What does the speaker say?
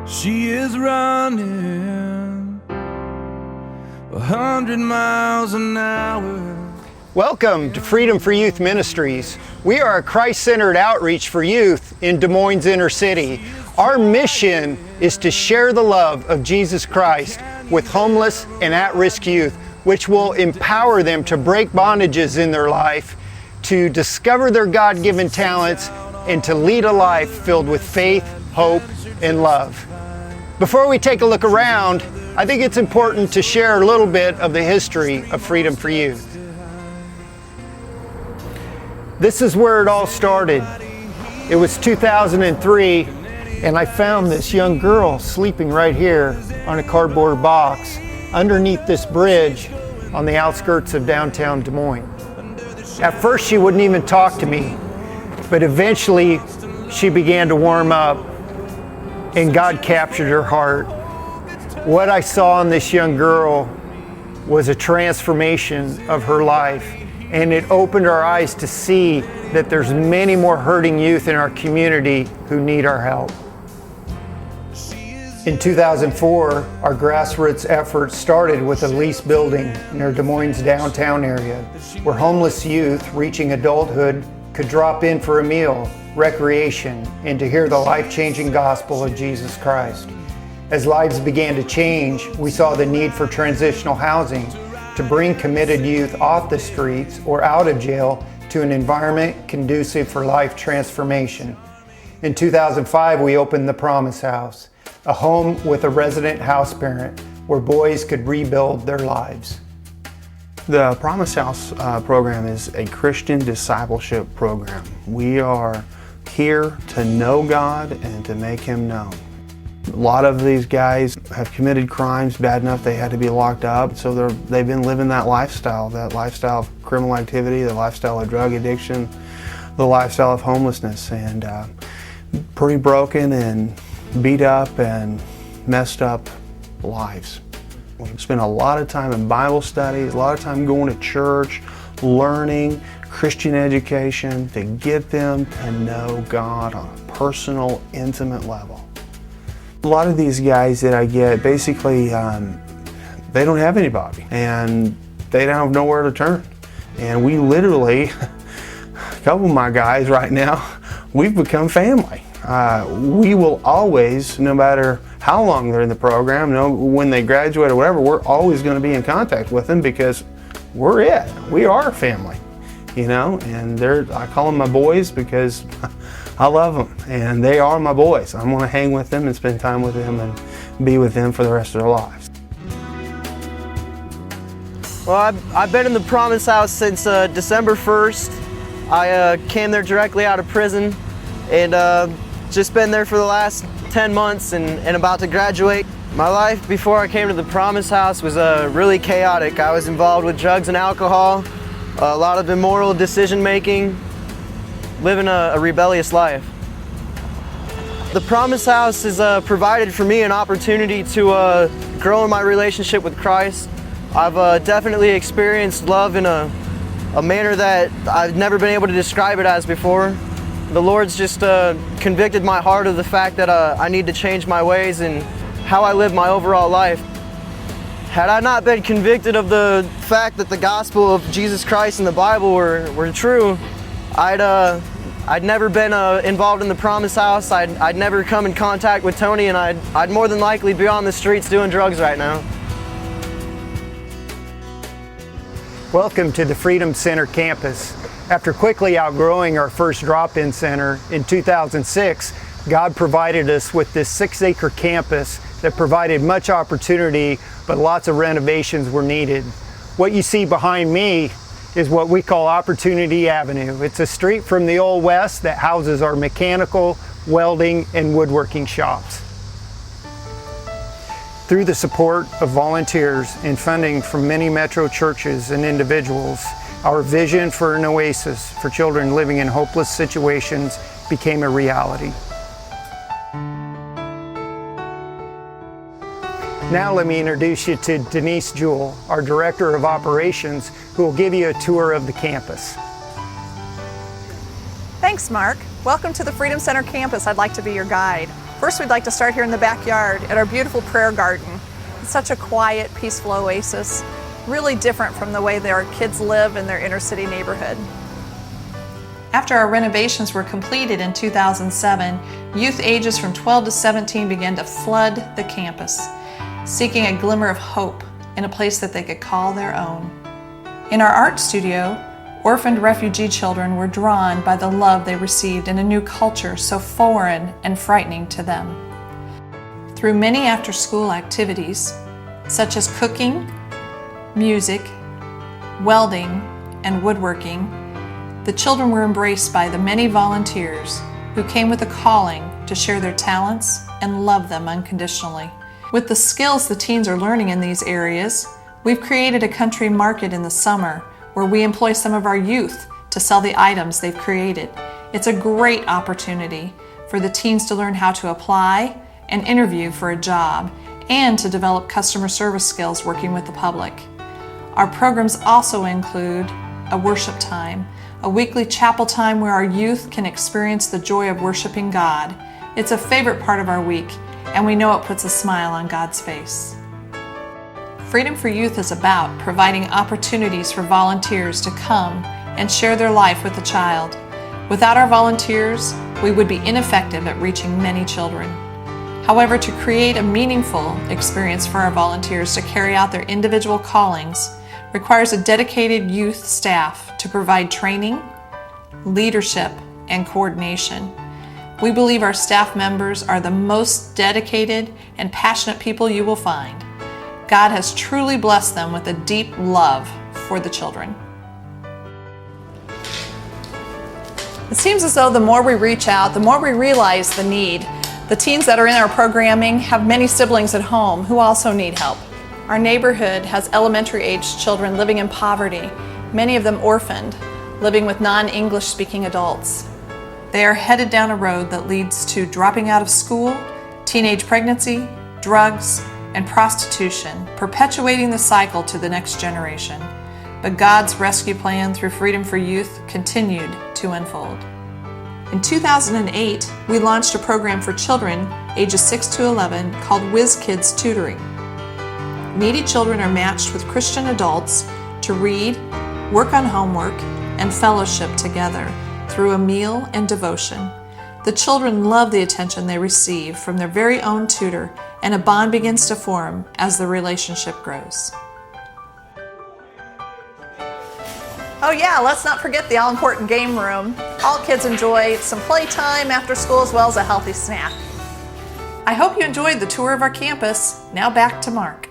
She is running 100 miles an hour. Welcome to Freedom for Youth Ministries. We are a Christ-centered outreach for youth in Des Moines inner city. Our mission is to share the love of Jesus Christ with homeless and at-risk youth, which will empower them to break bondages in their life, to discover their God-given talents, and to lead a life filled with faith, hope, and love. Before we take a look around, I think it's important to share a little bit of the history of Freedom for Youth. This is where it all started. It was 2003, and I found this young girl sleeping right here on a cardboard box underneath this bridge on the outskirts of downtown Des Moines. At first, she wouldn't even talk to me, but eventually she began to warm up, and God captured her heart. What I saw in this young girl was a transformation of her life, and it opened our eyes to see that there's many more hurting youth in our community who need our help. In 2004, our grassroots efforts started with a leased building near Des Moines' downtown area, where homeless youth reaching adulthood could drop in for a meal, recreation, and to hear the life-changing gospel of Jesus Christ. As lives began to change, we saw the need for transitional housing to bring committed youth off the streets or out of jail to an environment conducive for life transformation. In 2005, we opened the Promise House, a home with a resident house parent where boys could rebuild their lives. The Promise House program is a Christian discipleship program. We are here to know God and to make Him known. A lot of these guys have committed crimes bad enough they had to be locked up, so they've been living that lifestyle of criminal activity, the lifestyle of drug addiction, the lifestyle of homelessness, and pretty broken and beat up and messed up lives. We spend a lot of time in Bible studies, a lot of time going to church, learning Christian education to get them to know God on a personal, intimate level. A lot of these guys that I get, basically, they don't have anybody and they don't have nowhere to turn. And we literally, a couple of my guys right now, we've become family. We will always, no matter how long they're in the program, when they graduate or whatever, we're always going to be in contact with them because we're it. We are family, and I call them my boys because I love them and they are my boys. I'm going to hang with them and spend time with them and be with them for the rest of their lives. Well, I've been in the Promise House since December 1st. I came there directly out of prison and just been there for the last 10 months and about to graduate. My life before I came to the Promise House was really chaotic. I was involved with drugs and alcohol, a lot of immoral decision making, living a rebellious life. The Promise House has provided for me an opportunity to grow in my relationship with Christ. I've definitely experienced love in a manner that I've never been able to describe it as before. The Lord's just convicted my heart of the fact that I need to change my ways and how I live my overall life. Had I not been convicted of the fact that the gospel of Jesus Christ and the Bible were true, I'd never been involved in the Promise House. I'd never come in contact with Tony, and I'd more than likely be on the streets doing drugs right now. Welcome to the Freedom Center campus. After quickly outgrowing our first drop-in center in 2006, God provided us with this 6-acre campus that provided much opportunity, but lots of renovations were needed. What you see behind me is what we call Opportunity Avenue. It's a street from the Old West that houses our mechanical, welding, and woodworking shops. Through the support of volunteers and funding from many metro churches and individuals, our vision for an oasis for children living in hopeless situations became a reality. Now let me introduce you to Denise Jewell, our Director of Operations, who will give you a tour of the campus. Thanks, Mark. Welcome to the Freedom Center campus. I'd like to be your guide. First, we'd like to start here in the backyard at our beautiful prayer garden. It's such a quiet, peaceful oasis, really different from the way that our kids live in their inner city neighborhood. After our renovations were completed in 2007, youth ages from 12 to 17 began to flood the campus, seeking a glimmer of hope in a place that they could call their own. In our art studio, orphaned refugee children were drawn by the love they received in a new culture so foreign and frightening to them. Through many after-school activities, such as cooking, music, welding, and woodworking, the children were embraced by the many volunteers who came with a calling to share their talents and love them unconditionally. With the skills the teens are learning in these areas, we've created a country market in the summer where we employ some of our youth to sell the items they've created. It's a great opportunity for the teens to learn how to apply and interview for a job and to develop customer service skills working with the public. Our programs also include a worship time, a weekly chapel time where our youth can experience the joy of worshiping God. It's a favorite part of our week, and we know it puts a smile on God's face. Freedom for Youth is about providing opportunities for volunteers to come and share their life with a child. Without our volunteers, we would be ineffective at reaching many children. However, to create a meaningful experience for our volunteers to carry out their individual callings requires a dedicated youth staff to provide training, leadership, and coordination. We believe our staff members are the most dedicated and passionate people you will find. God has truly blessed them with a deep love for the children. It seems as though the more we reach out, the more we realize the need. The teens that are in our programming have many siblings at home who also need help. Our neighborhood has elementary-aged children living in poverty, many of them orphaned, living with non-English speaking adults. They are headed down a road that leads to dropping out of school, teenage pregnancy, drugs, and prostitution, perpetuating the cycle to the next generation. But God's rescue plan through Freedom for Youth continued to unfold. In 2008, we launched a program for children ages 6 to 11 called Whiz Kids Tutoring. Needy children are matched with Christian adults to read, work on homework, and fellowship together through a meal and devotion. The children love the attention they receive from their very own tutor, and a bond begins to form as the relationship grows. Oh yeah, let's not forget the all-important game room. All kids enjoy some playtime after school as well as a healthy snack. I hope you enjoyed the tour of our campus. Now back to Mark.